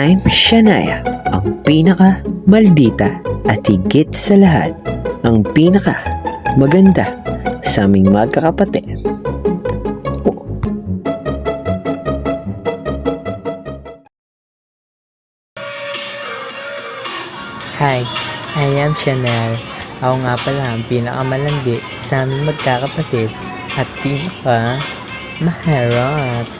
I'm Shania, ang pinaka-maldita at higit sa lahat, ang pinaka-maganda sa aming magkakapatid. Hi, I am Chanel. Ako nga pala ang pinakamalandi sa aming magkakapatid at pinaka-maharot.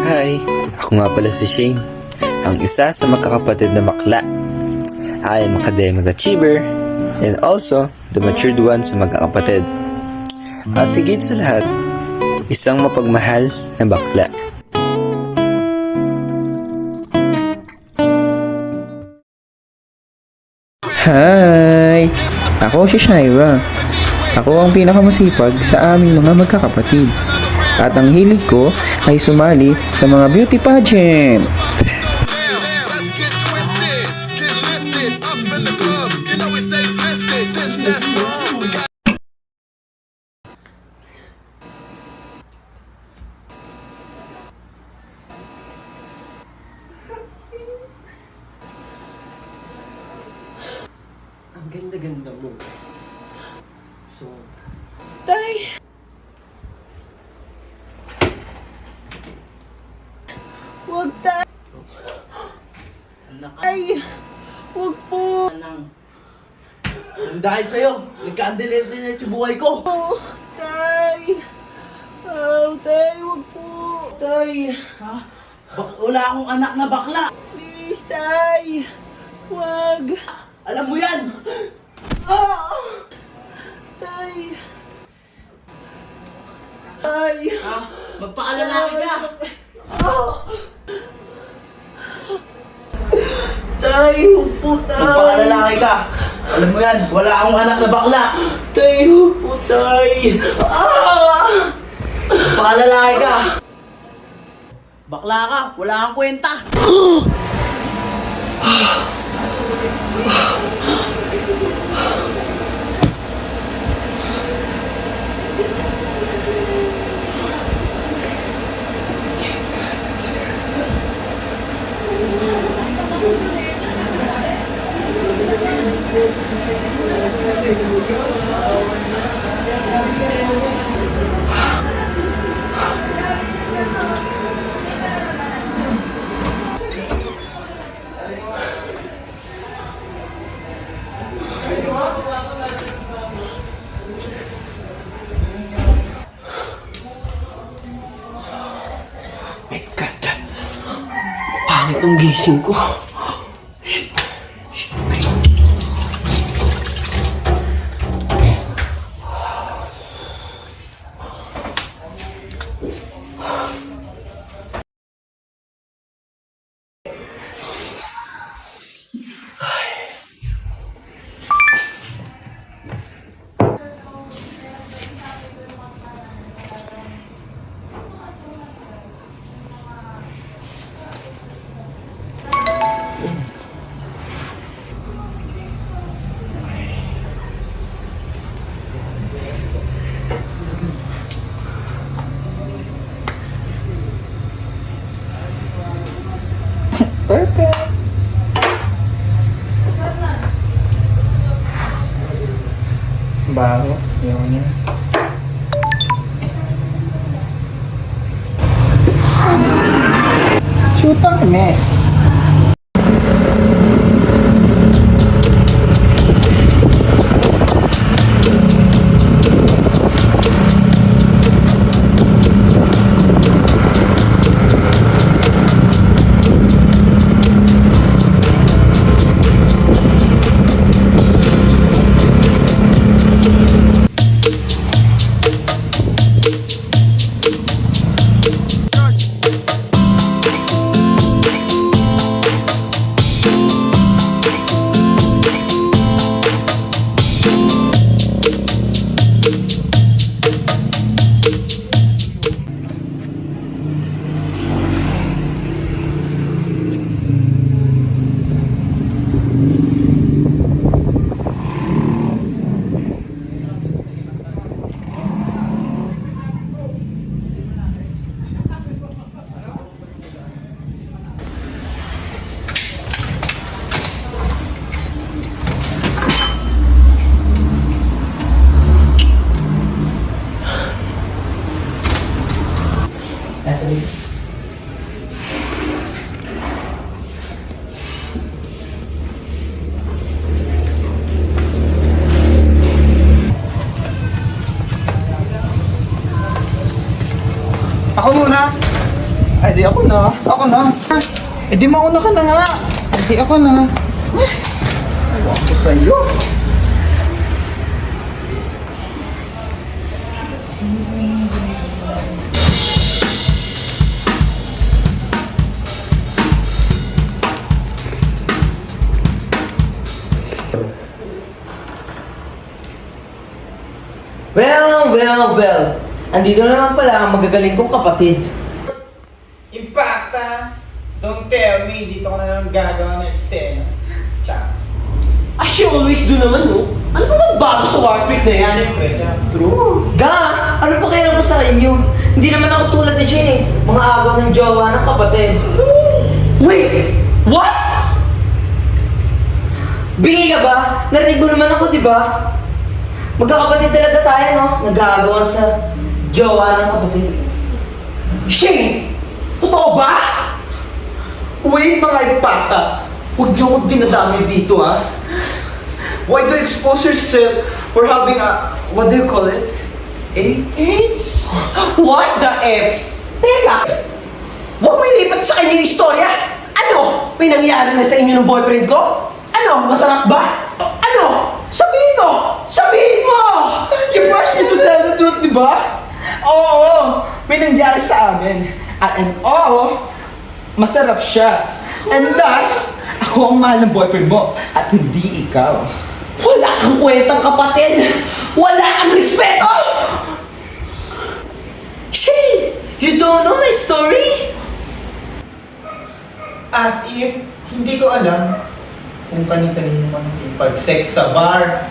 Hi, ako nga pala si Shane, ang isa sa magkakapatid na bakla. I am academic achiever and also the matured one sa magkakapatid. At higit sa lahat, isang mapagmahal na bakla. Hi! Ako si Shaira. Ako ang pinakamasipag sa aming mga magkakapatid. At ang hilig ko ay sumali sa mga beauty pageant. Let's get twisted, get lifted, up in the club, you know we stay listed, this that song, we got Ang ganda-ganda mo. So, Tay! Huwag tay! anak Ay! Huwag po! nang dahil sa'yo, nagka-undelete na yung buhay ko. Oh, tay! Oh, tay! Huwag po! Tay! Ha? Wala akong anak na bakla. Please, tay! Huwag! Alam mo yan. Ah! Tay! Tay! Ha? Magpakalalaki ka. Tay! Huwag po, tay! Magpakalalaki ka. Alam mo yan, wala akong anak na bakla. Tay! Huwag po, tay! Ah! Magpakalalaki ka. Bakla ka, wala kang kwenta. My God! Pangit ang gising ko. Shit. Perfect! Bago. Ayaw niya. Shoot ang mess. Ako muna. Ay, di ako na. Ako na. Eh, di mauna ka na nga. Ay, di ako na. Ay, ako sa'yo. Well. Andito na naman pala ang magagaling kong kapatid. Impacta! Don't tell me, dito ko na lang gagawa ng eksena. Tsaka. As you always do naman, no? Ano ba bang bago sa Warpick na yan? Siyempre, tsaka. True. Ga! Ano pa kailan ko sa inyo? Hindi naman ako tulad ni siya eh. Mga agaw ng jowa ng kapatid. Wait! What? Bingi ka ba? Narinig mo naman ako, di ba? Magkakapatid talaga tayo, no? Nag-aagawan sa jowa ng kapatid. Shane! Totoo ba? Wait, mga impacta. Huwag niyo akong dinadami dito, ha? Why do you expose yourself for having a, what do you call it? AIDS? What the F? Teka! Huwag mo ilipat sa kanya yung istorya! Ano? May nangyari na sa inyo ng boyfriend ko? Ano? Masarap ba? Ano? Sabihin mo! Sabihin mo! You forced me to tell the truth, di ba? Oo! May nangyari sa amin. And oo, masarap siya. And thus, ako ang mahal ng boyfriend mo at hindi ikaw. Wala kang kwentang kapatid! Wala kang respeto! Shane! You don't know my story? As if, hindi ko alam kung kani-kanino man yung pag-sex sa bar.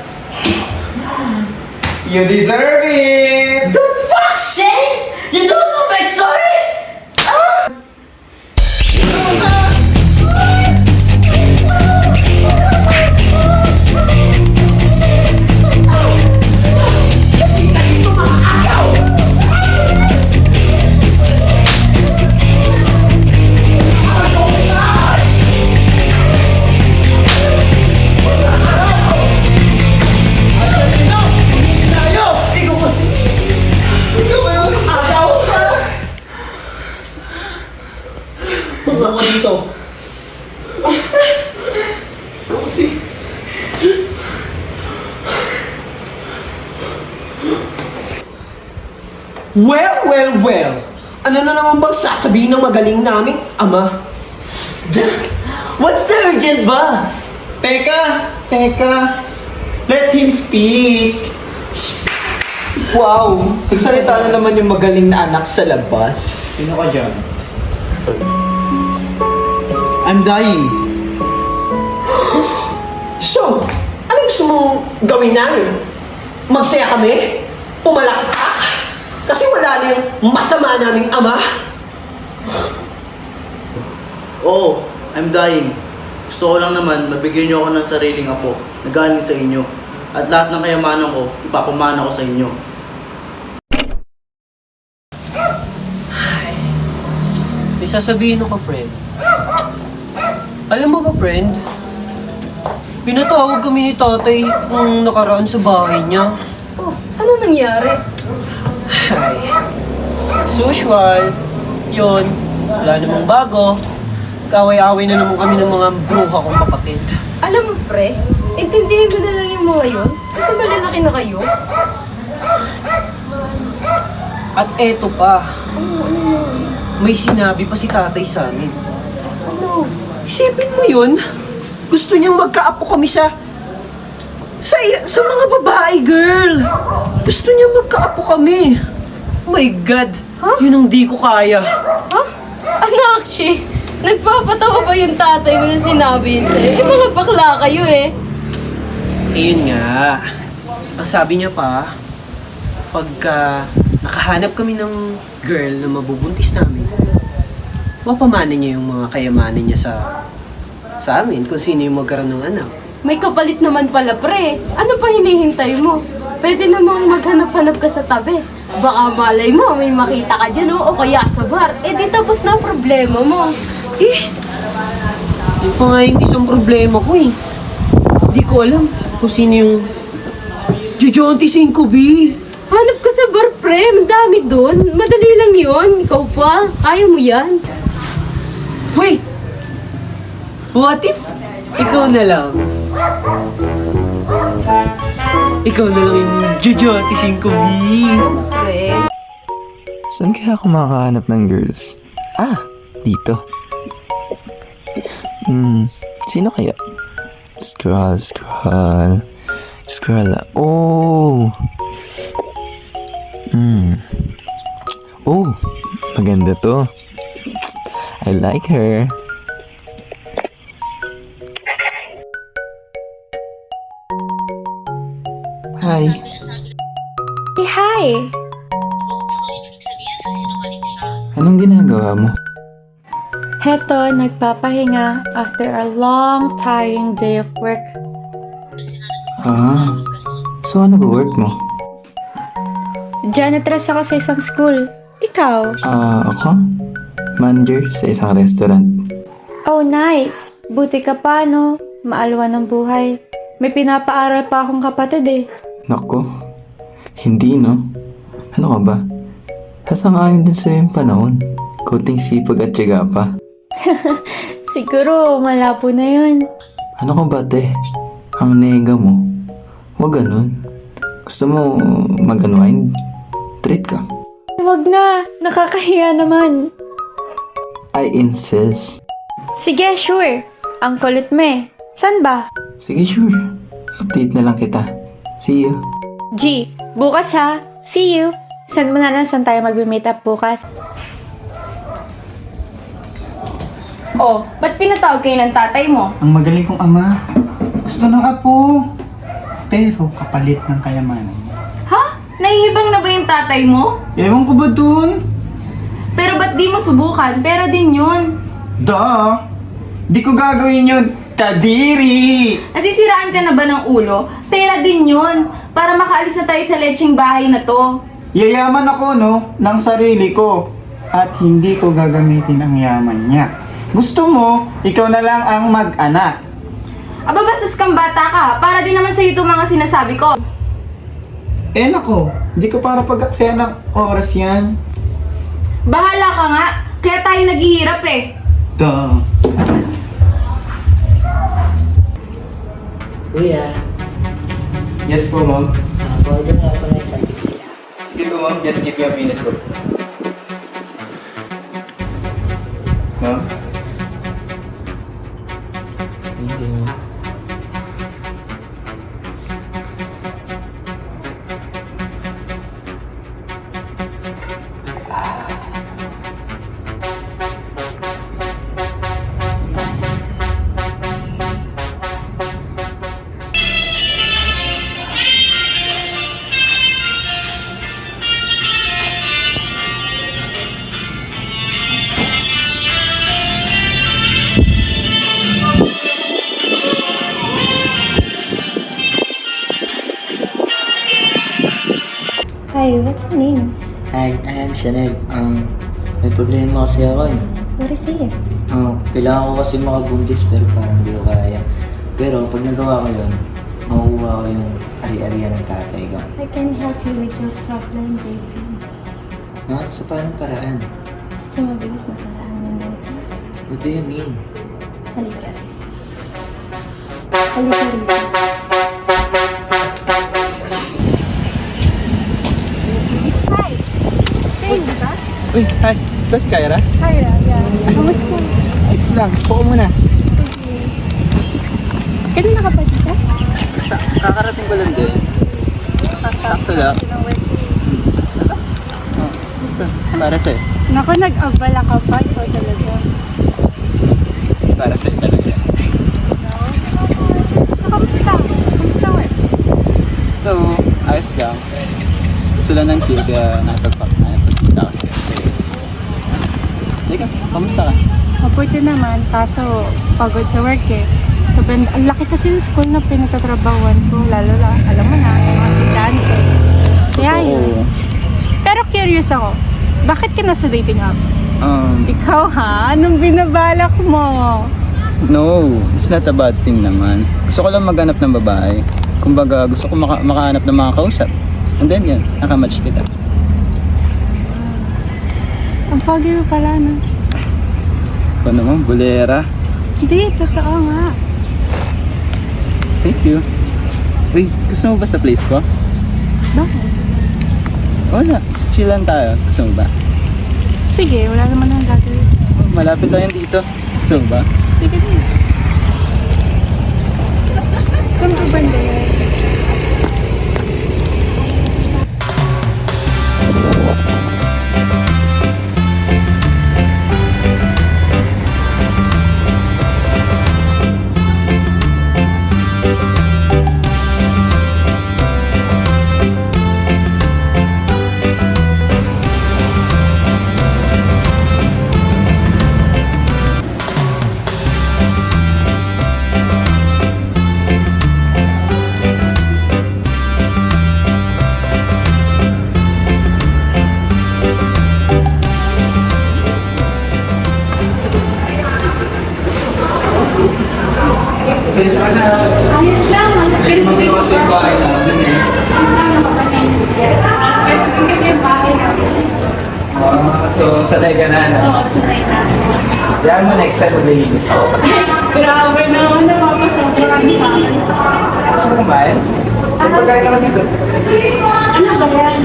You deserve it! The fuck, Shane? You don't know my story? Huwag ako dito. Kasi... Well. Ano na naman bang sasabihin ng magaling naming ama? What's the urgent ba? Teka. Let him speak. Wow! Nagsalita na naman yung magaling na anak sa labas. Sino ka dyan? I'm dying. So, ano gusto mong gawin namin? Magsaya kami? Pumalakpak? Kasi wala na yung masama naming ama? Oo, I'm dying. Gusto ko lang naman mabigyan niyo ako ng sariling apo na galing sa inyo. At lahat ng kayamanan ko, ipapamana ko sa inyo. May sasabihin ako, friend. Alam mo ba, friend? Pinatawag kami ni tatay nung nakaraan sa bahay niya. Oh, ano nangyari? As usual, yun, wala namang bago. Kaway-away na naman kami ng mga bruha kong kapatid. Alam mo, pre, intindihin mo na lang yung mga yun. Kasi malalaki na kayo. At eto pa, Ano? may sinabi pa si tatay sa amin. Ano? Isipin mo yun, gusto niyang magkaapo kami sa mga babae, girl. Gusto niyang magkaapo kami. Oh my God, Huh? yun ang di ko kaya. Ha? Anak, she, nagpapatawa ba yung tatay mo na sinabi yun sa'yo? Eh, mga bakla kayo eh. Ayun nga, ang sabi niya pa, pagka nakahanap kami ng girl na mabubuntis namin, mapamana niya yung mga kayamanan niya sa amin kung sino yung magkaroon ng anak. May kapalit naman pala, pre. Ano pa hinihintay mo? pwede namang maghanap-hanap ka sa tabi. Baka malay mo, may makita ka dyan, o kaya sa bar. Eh di tapos na ang problema mo. Yun pa nga yung isang problema ko eh. Hindi ko alam kung sino yung Jojonti 5B. Hanap ka sa bar, pre. Ang dami doon. Madali lang yun. Ikaw pa. Kaya mo yan. Wait! What if ikaw na lang? Ikaw na lang yung Jojonti 5B. Pre. Saan kaya ako makakahanap ng girls? Dito. Sino kaya? Scroll. Oh! Oh, maganda to. I like her. Hi. Hey, hi! Anong ginagawa mo? Heto, nagpapahinga after a long, tiring day of work. So ano ba work mo? Janitress ako sa isang school. Ikaw? Ako? Manager sa isang restaurant. Oh, nice! Buti ka pa, no? Maalwa ng buhay. May pinapaaral pa akong kapatid eh. Nako, hindi no? Ano ka ba? Sasang-ayon din sa'yo yung panahon. Kuting sipag at tiyaga pa. Siguro, malabo na yun. Ano ka ba, te? Ang nega mo. Huwag ganun. Gusto mo mag-unwind? Treat ka. Wag na! Nakakahiya naman. I insist. Sige, sure. Ang kulit mo eh. San ba? Sige, sure. Update na lang kita. See you. G, bukas ha. See you. Send mo na lang saan tayo mag-meet up bukas. Oh, ba't pinatawag kayo ng tatay mo? Ang magaling kong ama. Gusto ng apo. Pero kapalit ng kayamanan. Ha? Nahihibang na ba yung tatay mo? Ewan ko ba dun? Pero ba't di mo subukan? Pera din yun. Di ko gagawin yun. Kadiri! Nasisiraan ka na ba ng ulo? Pera din yun. Para makaalis na tayo sa lecheng bahay na to. Yayaman ako, no? Ng sarili ko. At hindi ko gagamitin ang yaman niya. Gusto mo, ikaw na lang ang mag-anak. Aba, bastos kang bata ka. Para din naman sa'yo itong mga sinasabi ko. Nako, hindi ko para pag-aksaya ng oras yan. Bahala ka nga. Kaya tayo naghihirap eh. Kuya, Yes po, ma'am. order nga po ng isang tequila. Sige po, ma'am. Just give me a minute po. Ma'am? Thank you. Hi, what's your name? Hi, I am Chanel. May problema kasi ako eh. What is it? Kailangan ko kasi makabuntis pero parang hindi ko kaya. Pero pag nagawa ko yun, makukuha ko yung ari-arian ng tatay ko. I can help you with your problem, baby. Sa paanong paraan? Sa mabilis na paraan yun, baby. What do you mean? Halika. Halika rito. Uy, hi. Ito si Kyra? Hi, yeah. Kamusta? Ayos lang. Puko muna. Kanina ka pa dito? Kakarating ko lang din. Sakto lang. Ito, para sa'yo. Naku, nag-abala ka pa. Ikaw talaga. Para sa'yo talaga. Kamusta? Kamusta work? Ito, ayos lang. Gusto lang ng chill kaya nakapagkita ko sa'yo. Ika, kamusta ka? Mabuti naman, kaso pagod sa work eh. Sobrang, ang laki kasi ng school na pinagtatrabawan ko, lalo lang, alam mo na, mga si importante. Kaya yun. Pero curious ako, bakit ka nasa dating app? Ikaw ha? Anong binabalak mo? No, it's not a bad thing naman. Gusto ko lang maghanap ng babae. Kumbaga, gusto ko makahanap ng mga kausap. And then yun, nakamatch kita. Ang pogi mo pala, no? Ikaw naman, bulera. Hindi, totoo nga. Thank you. Uy, gusto mo ba sa place ko? Bakit? Wala, chill lang tayo. Gusto mo ba? Sige, wala naman ang gagawin. Malapit lang yan dito. Gusto mo ba? Sige din. Saan ka banda yun? Ayos lang, alas ka naman yung bahay namin eh. Sana makanin. Kasi yung bahay namin. So, sanay ka na, no? Oo, sanay na. Yan mo next time maglilinis ako. Grabe naman, napapasobrang sa akin. Gusto mo kumain? Pagkain ka dito. Ano ba yan?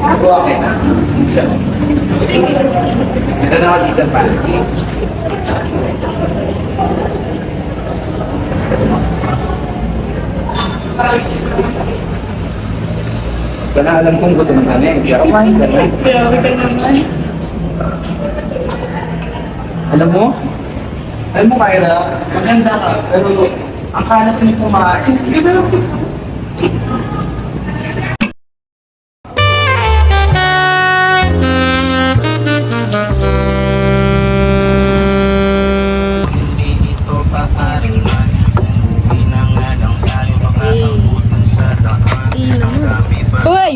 Subuha kita. Isa mo. Meron ako dito pa. Wala alam kong gutom ka na eh. Kaya kumain ka na. Grabe ka naman. Alam mo, Kyra, maganda ka. Pero ang kalat mo kumain. Uy!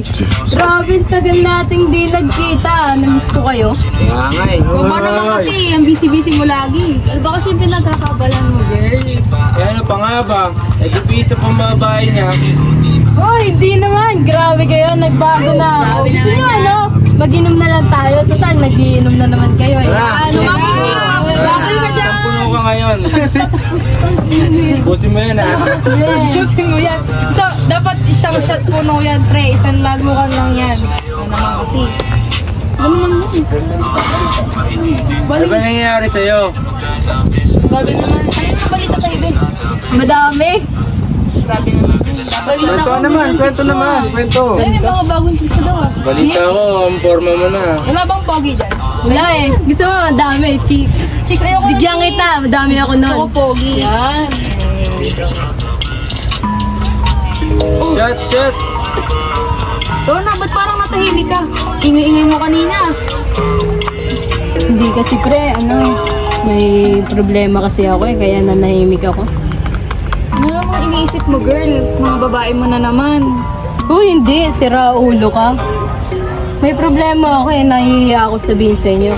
Grabe, tagal nating di nagkita. Namiss ko kayo. Kaya nga eh. Baba naman kasi, ang busy-busy mo lagi. Ano ba kasi yung pinagkakabalan mo, girl? Eh ano pa nga ba? Nag-upisa pa mga bahay niya. Uy, hindi naman. Grabe kayo, nagbago na. Grabe Gusto naman nyo, yan. ano? Mag-inom na lang tayo. Total, nag-iinom na naman kayo eh. Tara. Ano? Bakal ka dyan. Isang puno ka ngayon. Busin mo yan ah. Gusin mo yan. So, dapat isang shot puno yan, pre. Isang lagukan lang yan. Ano naman kasi. Ano naman yun? Ano ba nangyayari sa'yo? Grabe naman. Ano yung balita sa ibe? Madami. Grabe naman. Balita ko. Kwento naman. Ay, may mga bagong tisa daw ah. Balita ko, ang forma mo na. Wala bang pogi dyan? Wala eh. Gusto mo, madami. Chicks. Chicks, ayoko. Bigyan kita. Madami ako nun. Gusto ko pogi. Yan. Shot, shot! Rona, ba't parang natahimik ka? Ingay-ingay mo kanina. Hindi kasi pre, may problema kasi ako eh, kaya nanahimik ako. Ano namang iniisip mo, girl? Mga babae mo na naman. Hindi. Sira ulo ka. May problema ako eh, nahihiya ako sabihin sa inyo.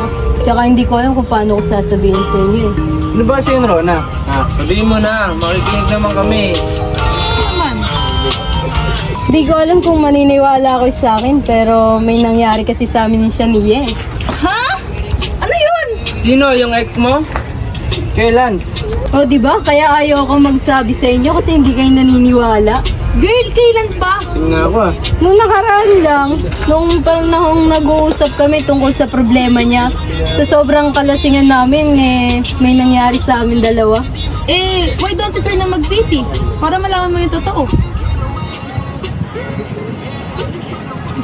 Tsaka hindi ko alam kung paano ko sasabihin sa inyo eh. Ano ba kasi yun, Rona? Sabihin mo na, makikinig naman kami. Hindi ko alam kung maniniwala kayo sa akin, pero may nangyari kasi sa amin ni Shania eh. Ha? Ano yun? Sino, yung ex mo? Kailan? O, di ba? Kaya ayoko magsabi sa inyo kasi hindi kayo naniniwala. Girl, kailan pa? Sige nga ako ah. Nung nakaraan lang, nung panahong nag-uusap kami tungkol sa problema niya, sa sobrang kalasingan namin, may nangyari sa amin dalawa. Why don't you try na mag-pity? Para malaman mo yung totoo.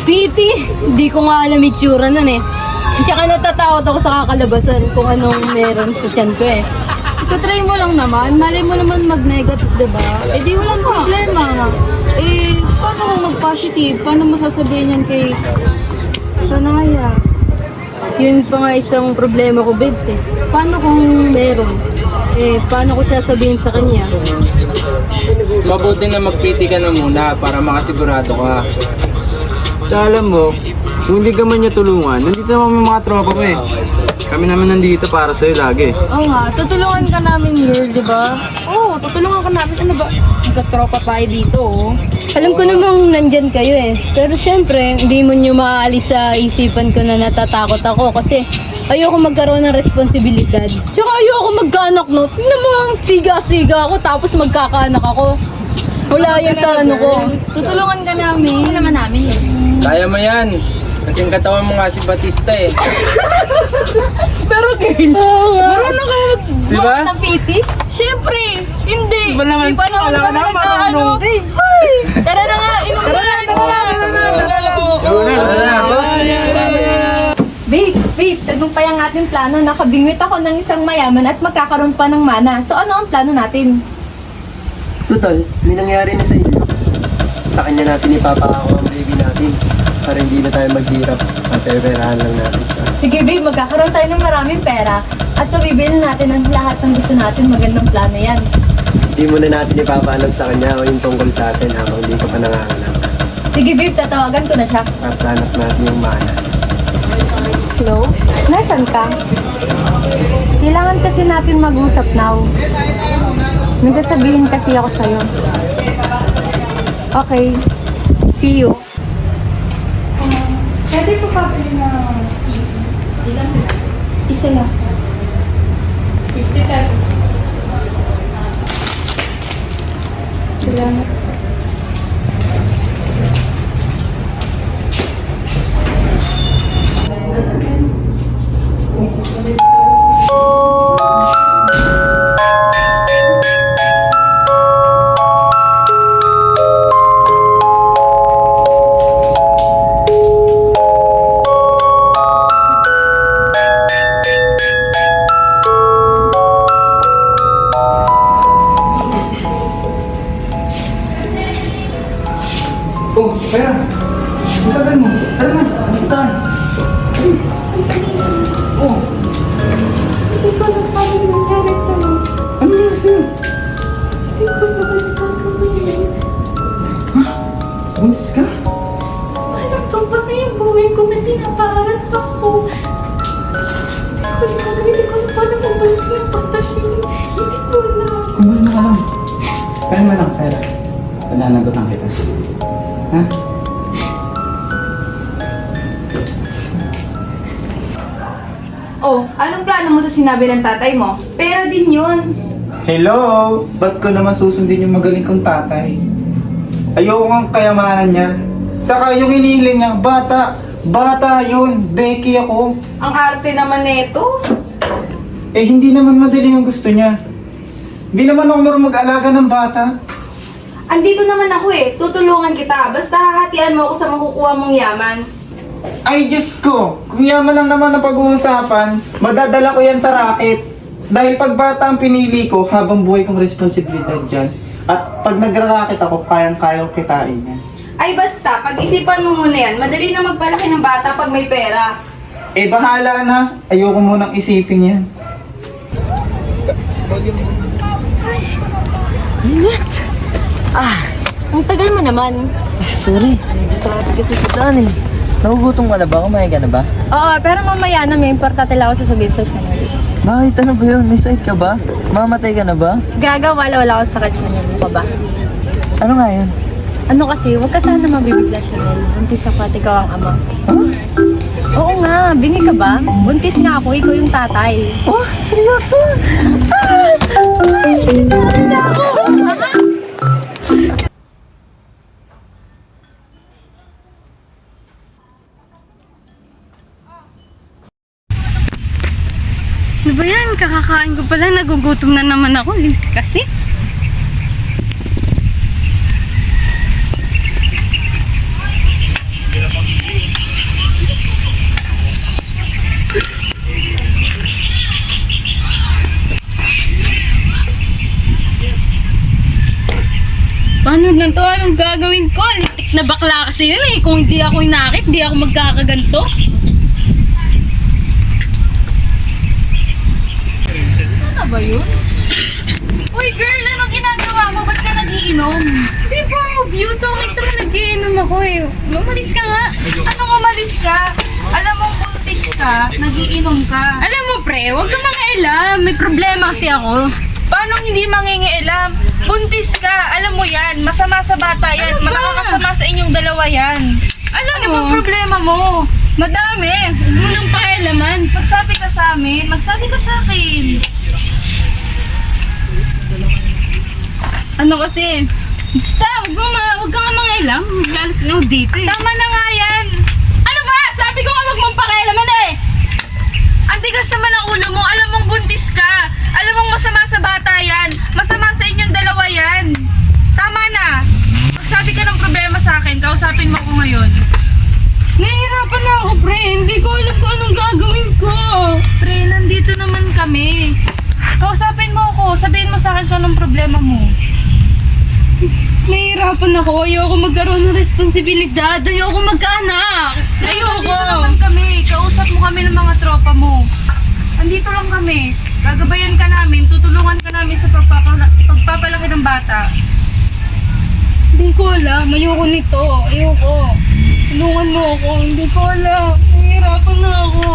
Pity, hindi ko nga alam itsura nun eh. Tsaka natatakot ako sa kakalabasan kung anong meron sa tiyan ko eh. Ito-try mo lang naman. Malay mo naman mag-negatives, diba? Di walang problema. Paano kung mag-positive? Paano masasabihin yan kay Shania? Yun pa nga isang problema ko, babes eh. Paano kung meron? Paano ko sasabihin sa kanya? Mabuti na magpiti ka na muna para makasigurado ka. Tsaka alam mo, kung hindi ka man niya tulungan, nandito naman may mga tropa mo eh. Kami naman nandito para sa'yo lagi. Oo nga, tutulungan ka namin girl, di ba? Oo, tutulungan ka namin. Ano ba? Magka-tropa tayo dito, oh. Alam ko namang nandyan kayo eh. Pero syempre, hindi mo nyo maaalis sa isipan ko na natatakot ako kasi ayoko magkaroon ng responsibilidad. Tsaka ayoko magkaanak, no? Tingnan mo, siga-siga ako tapos magkakaanak ako. Wala yan sa ano ko. Tutulungan ka namin. Ano naman namin eh. Kaya mo yan. Kasing katawan mo nga si Batista eh. Pero girl, marunong kayo Diba? ng PT? Syempre, hindi. Diba naman? Di pa naman Wala ka kami naman nagkaano. marunong. Ay, tara na nga, inom na. Babe, tagumpay ang ating plano. Nakabingwit ako ng isang mayaman at magkakaroon pa ng mana. So ano ang plano natin? Total, may nangyari na sa inyo. Sa kanya natin ipapako ang baby natin para hindi na tayo maghirap. Papeperahan lang natin siya. Sige babe, magkakaroon tayo ng maraming pera at pabibili natin ang lahat ng gusto natin. Magandang plano yan. Hindi muna natin ipapaalam sa kanya o yung tungkol sa atin habang hindi ka pa nanganganak. Sige babe, tatawagan ko na siya. Para sa anak natin yung mana. Hello? Nasaan ka? Kailangan kasi natin mag-usap now. May sasabihin kasi ako sa'yo. Okay. See you. Pwede ko pabili na ilang peso? Isa lang. 50 pesos. Salamat. Oh, pera. Ang tagal mo. Tara na, basta. Oh, Hindi ko na paano nangyari to. ano nangyari sa'yo? Hindi ko na ba gagawin? Buntis ka? Paano to? Paano yung buhay ko? May pinapaaral pa ako. Hindi ko na paano mabalik ng patasyon. Hindi ko na. Kumalma ka lang. Kalma lang, pera. Pananagutan kita. Ha? Oh, anong plano mo sa sinabi ng tatay mo? Pera din yun. Hello? Ba't ko naman susundin yung magaling kong tatay? Ayoko nga kayamanan niya. Saka yung inihiling niya, bata. Bata yun. Becky ako. Ang arte naman nito. Eh, hindi naman madali yung gusto niya. Hindi naman ako marunong mag-alaga ng bata. Andito naman ako eh. Tutulungan kita. Basta hahatian mo ako sa makukuha mong yaman. Ay, Diyos ko! Kung yaman lang naman ang pag-uusapan, madadala ko yan sa racket. Dahil pag bata ang pinili ko, habang buhay kong responsibilidad dyan. At pag nagra-racket ako, kayang-kayang kitain yan. Ay basta, pag-isipan mo muna yan. Madali na magpalaki ng bata pag may pera. Eh, bahala na. Ayoko munang isipin yan. Ang tagal mo naman. Sorry, traffic kasi sa daan eh. Nagugutom ka na ba? Kumain ka na ba? Oo, pero mamaya na may importante lang ako sasabihin sa channel. Bakit? Ano ba yun? May sakit ka ba? Mamatay ka na ba? Gaga, wala ako sa channel mo ka ba? Ano nga yun? Ano kasi, huwag ka sana mabibigla, Chanel. Buntis ako at ikaw ang ama. Huh? Oo nga, bingi ka ba? Buntis nga ako, ikaw yung tatay. Oh, seryoso? Ano ba yan? Kakakain ko pala. Nagugutom na naman ako. Kasi. Paano na to? Anong gagawin ko? Litik na bakla kasi yun eh. Kung hindi ako inakit, hindi ako magkakaganto. Ano ba yun? Uy girl, anong ginagawa mo? Ba't ka nagiinom? Di ba obvious? So, naman nagiinom ako eh. Umalis ka nga. Anong umalis ka? Alam mo, buntis ka, nagiinom ka. Alam mo pre, huwag ka mangialam. May problema kasi ako. Paano hindi mangingialam? Buntis ka, alam mo yan. Masama sa bata yan. Makakasama sa inyong dalawa yan. Alam mo, ano problema mo? Madami. Huwag mo nang pakialaman. Magsabi ka sa amin. Magsabi ka sa akin. Ano kasi? Basta, huwag ka nga mangialam. Maglalas na ako dito eh. Tama na nga yan. Ano ba? Sabi ko nga huwag mong pakialaman eh. Antigas naman ang ulo mo. Alam mong buntis ka. Alam mong masama sa bata yan. Masama sa inyong dalawa yan. Tama na. Magsabi ka ng problema sa akin. Kausapin mo ako ngayon. Nahihirapan na ako, pre. Hindi ko alam kung anong gagawin ko. Pre, nandito naman kami. Kausapin mo ako. Sabihin mo sa akin kung anong problema mo. Nahihirapan ako. Ayoko magkaroon ng responsibilidad. Ayoko magkaanak. Ayoko. Nandito naman kami. Kausap mo kami ng mga tropa mo. Andito lang kami. Gagabayan ka namin. Tutulungan ka namin sa pagpapalaki ng bata. Hindi ko alam. Ayoko nito. Ayoko. Tulungan mo ako. Hindi ko alam. Nahihirapan na ako.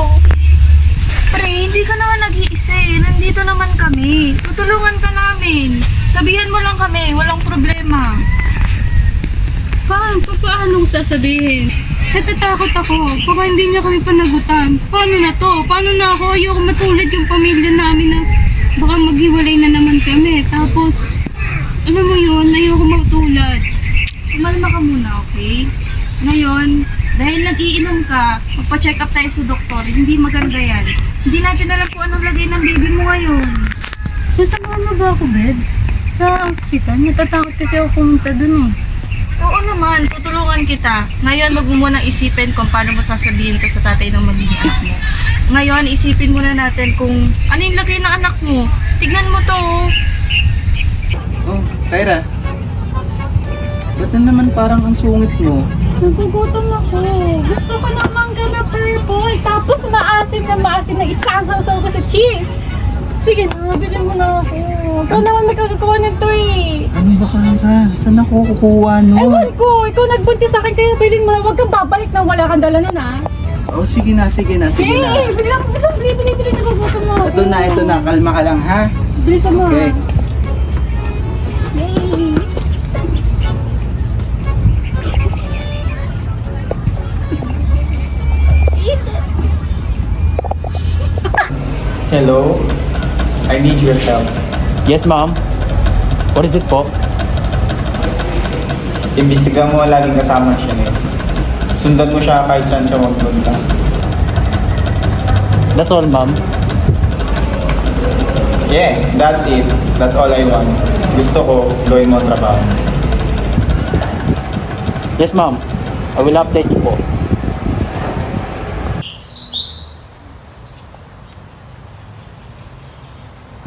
Pre, hindi ka naman nag-iisa eh. Nandito naman kami. Tutulungan ka namin. Sabihan mo lang kami. Walang problema. Paano sasabihin? Natatakot ako. Baka hindi niya kami panagutan. Paano na to? Paano na ako? Ayoko matulad yung pamilya namin na baka maghiwalay na naman kami. Tapos, alam mo yun, ayoko matulad. Kumalma ka muna, okay? Ngayon, dahil nag-iinom ka, magpa-check up tayo sa doktor. Hindi maganda yan. Hindi natin alam kung anong lagay ng baby mo ngayon. Sasamahan mo ba ako, Beds? Sa hospital? Natatakot kasi ako pumunta dun eh. Oo naman, tutulungan kita. Ngayon, wag mo munang isipin kung paano mo sasabihin ka sa tatay ng magiging anak mo. Ngayon, isipin muna natin kung ano yung lagay ng anak mo. Tignan mo to. Oh, Kyra. Ba't na naman parang ang sungit mo? Nagugutom ako. Gusto ko ng mangga na purple. Tapos maasim na isasasaw ko sa cheese. Sige na, bilhin mo na ako. Ikaw naman may kakakuha nito eh. Ano ba, Kyra? Saan ako kukuha nun? Ewan ko, ikaw nagbuntis sa akin kaya bilhin mo na. Huwag kang babalik na wala kang dala nun ha. Oh, sige na. Bili, bilhin ako. Bili, nagugutom mo. Ito na. Kalma ka lang, ha? Bilisan mo Okay. ha. Yay! Hello? I need your help. Yes, ma'am. What is it po? Imbestigahan mo ang laging kasama siya ngayon. Sundan mo siya kahit saan siya magpunta. That's all, ma'am. Yeah, that's it. That's all I want. Gusto ko, gawin mo ang trabaho. Yes, ma'am. I will update you po.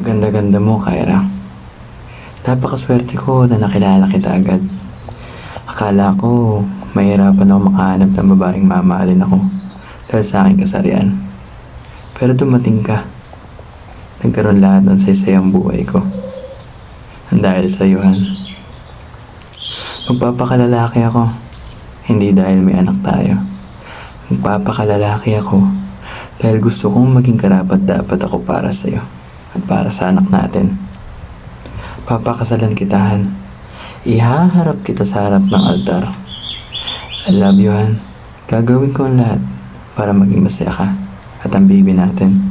Ganda-ganda mo, Kyra. Napakaswerte ko na nakilala kita agad. Akala ko, mahirapan ako makahanap ng babaeng mamahalin ako dahil sa aking kasarian. Pero dumating ka. Nagkaroon lahat ng saysayang buhay ko. Dahil sa iyo, Han. Magpapakalalaki ako. Hindi dahil may anak tayo. Magpapakalalaki ako dahil gusto kong maging karapat-dapat ako para sa iyo at para sa anak natin. Papakasalan kita, Han. Ihaharap kita sa harap ng altar. I love you, Han. Gagawin ko ang lahat para maging masaya ka at ang baby natin.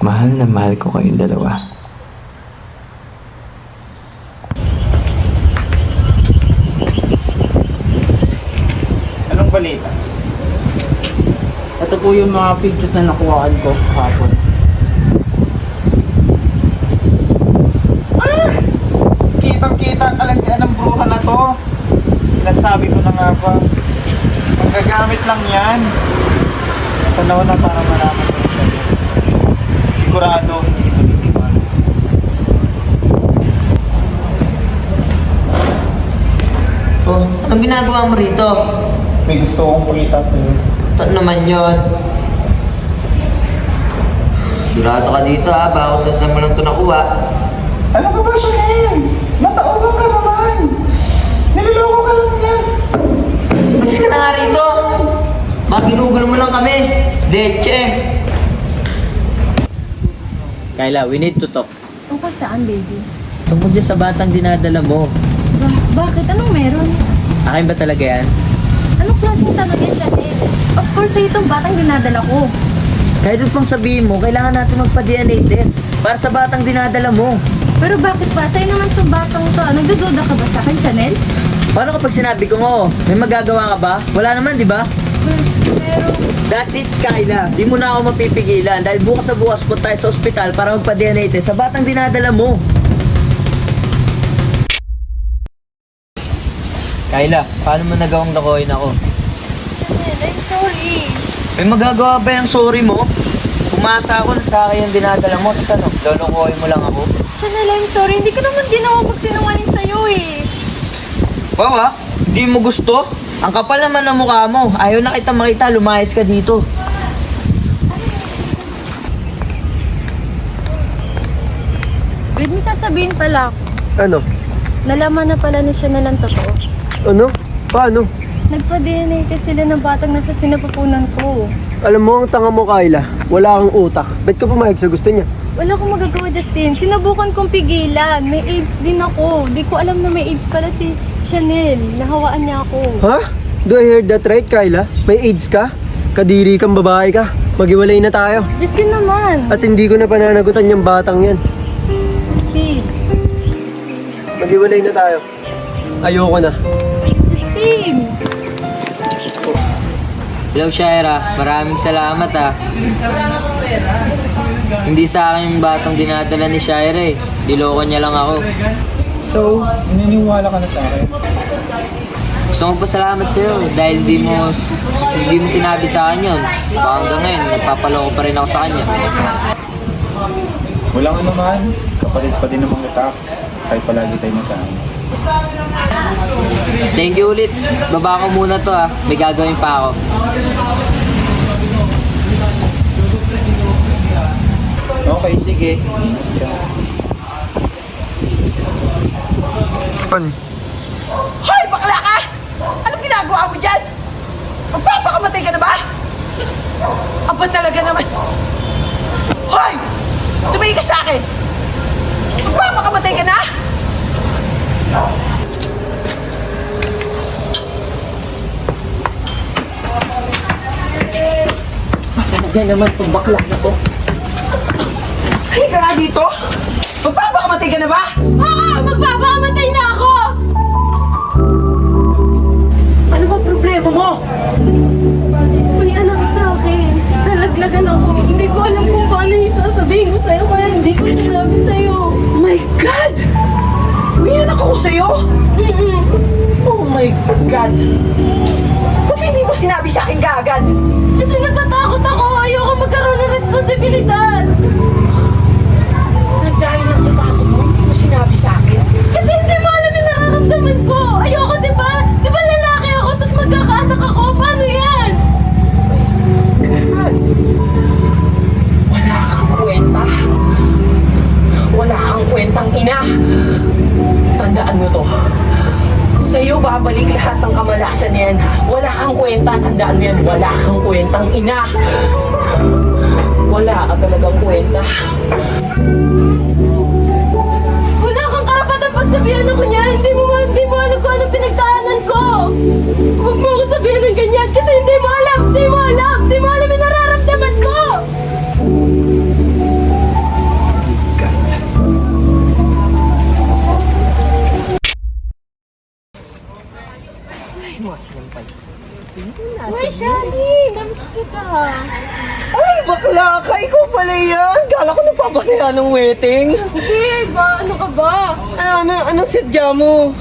Mahal na mahal ko kayong dalawa. Anong balita? Ito po yung mga pictures na nakuhaan ko kahapon. Kitang-kita ang kalantian ng bruha na to. Sinasabi ko na nga ba. Magagamit lang yan. Panahon na para malaman ko siya. Sigurado hindi ko titiwala. Oh, anong ginagawa mo rito? May gusto kong pakita sa'yo. Ito naman yun. Sigurado ka dito ha, baka kung saan mo lang ito nakuha. Ano ka ba, Chanel? Mataugan ka naman! Niloloko ka lang yan! Alis ka na nga rito! Baka ginugol mo lang kami! Leche! Kyla, we need to talk. Tungkol saan, baby? Tungkol dyan sa batang dinadala mo. Bakit? Anong meron? Akin ba talaga yan? Anong klaseng tanong yan, Chanel? Of course, sa itong batang dinadala ko. Kahit pang sabihin mo, kailangan natin magpa-DNA test para sa batang dinadala mo. Pero bakit pa? Sa'yo naman itong batang to. Nagdududa ka ba sa akin, Chanel? Paano kapag sinabi ko oo? May magagawa ka ba? Wala naman, di ba? Pero... That's it, Kyla. Di mo na ako mapipigilan dahil bukas sa bukas punta tayo sa ospital para magpa-DNA test sa batang dinadala mo. Kyla, paano mo nagawang lokohin ako? Chanel, I'm sorry. May magagawa ba yung sorry mo? Umasa ako na sa akin yung dinadala mo, tapos ano, lolokohin mo lang ako? Chanel, I'm sorry. Hindi ko naman ginawa magsinungaling sa'yo eh. Wow, hindi mo gusto? Ang kapal naman ng mukha mo. Ayaw na kita makita, lumayas ka dito. Wait, may sasabihin pala. Ano? Nalaman na pala ni Chanel ang totoo. Ano? Paano? Nagpa-DNA test sila ng batang nasa sinapupunan ko. Alam mo, ang tanga mo, Kyla. Wala kang utak. Ba't ka pumayag sa gusto niya? Wala akong magagawa, Justin. Sinubukan kong pigilan. May AIDS din ako. Di ko alam na may AIDS pala si Chanel. Nahawaan niya ako. Ha? Do I hear that right, Kyla? May AIDS ka? Kadiri kang babae ka. Maghiwalay na tayo. Justin naman. At hindi ko na pananagutan yung batang yan. Justin. Maghiwalay na tayo. Ayoko na. Justin. Hello, Shaira. Maraming salamat Hindi sa akin yung batang dinadala ni Shaira eh. Diloko niya lang ako. So, naniniwala ka na sa akin? Gusto kong pasalamat sa'yo dahil hindi mo sinabi sa akin yun. Baka hanggang ngayon, nagpapaloko pa rin ako sa kanya. Walang ano man, kapalit pa din naman kita. Kahit palagi tayo magkaano. Thank you ulit. Baba ko muna to May gagawin pa ako. Okay, sige. Hoy, bakla ka! Anong ginagawa mo dyan? Magpapakamatay ka na ba? Aba talaga naman. Hoy! Tumingin ka sa akin! Magpapakamatay ka na? Masalaga naman itong bakla na to. Ay ka nga dito! Magpapakamatay ka na ba? Oo! Magpapakamatay na ako! Ano ba problema mo? May alam sa akin. Nalaglagan ako. Hindi ko alam kung paano yung sasabihin ko sa'yo kaya hindi ko sinabi sa'yo. My God! May anak ako sa'yo? Oh my God! Ba't hindi mo sinabi sa akin kaagad? Kasi natatakot ako. Ayoko magkaroon ng responsibilidad. Dahil lang sa takot mo, hindi mo sinabi sa akin. Kasi hindi mo alam yung nararamdaman ko. Ayoko, di ba? Di ba lalaki ako tapos magkakaanak ako? Paano yan? God! Wala kang kwenta. Wala kang kwentang ina. Tandaan mo to. Sa'yo babalik lahat ng kamalasan yan. Wala kang kwenta. Tandaan mo yan. Wala kang kwentang ina. Wala ka talagang kwenta. Wala kang karapatan pagsabihan ako niya. Hindi mo alam kung anong pinagdaanan ko. Huwag mo ako sabihin ng ganyan kasi hindi mo alam. Hindi mo alam. Hindi mo alam yung nararamdaman ko. Ay, mga sinampay. Uy, Shani! Namiss kita. Ay, bakla ka! Ikaw pala yan! Kala ko nagpapakaya ng wedding. Hindi ba? Ano ka ba? Anong sadya mo?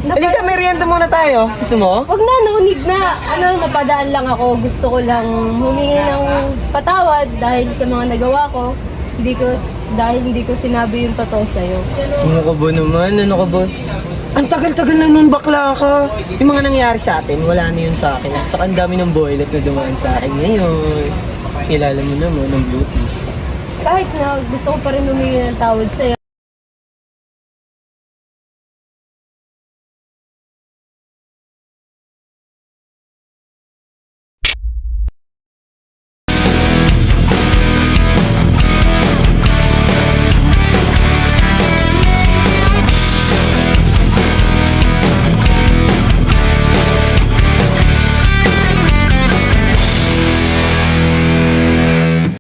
Halika, merienda muna tayo. Gusto mo? Wag na, no need na. Napadaan lang ako. Gusto ko lang humingi ng patawad dahil sa mga nagawa ko. Hindi ko sinabi yung totoo sa'yo. Ano ka ba naman? Ano ka ba? Ang tagal-tagal na nun, bakla ka. Yung mga nangyari sa atin, wala na yun sa akin. Saka ang dami ng boylet na dumaan sa akin ngayon. Kilala mo naman ng beauty. Kahit na gusto ko pa rin humingi ng tawad sa'yo.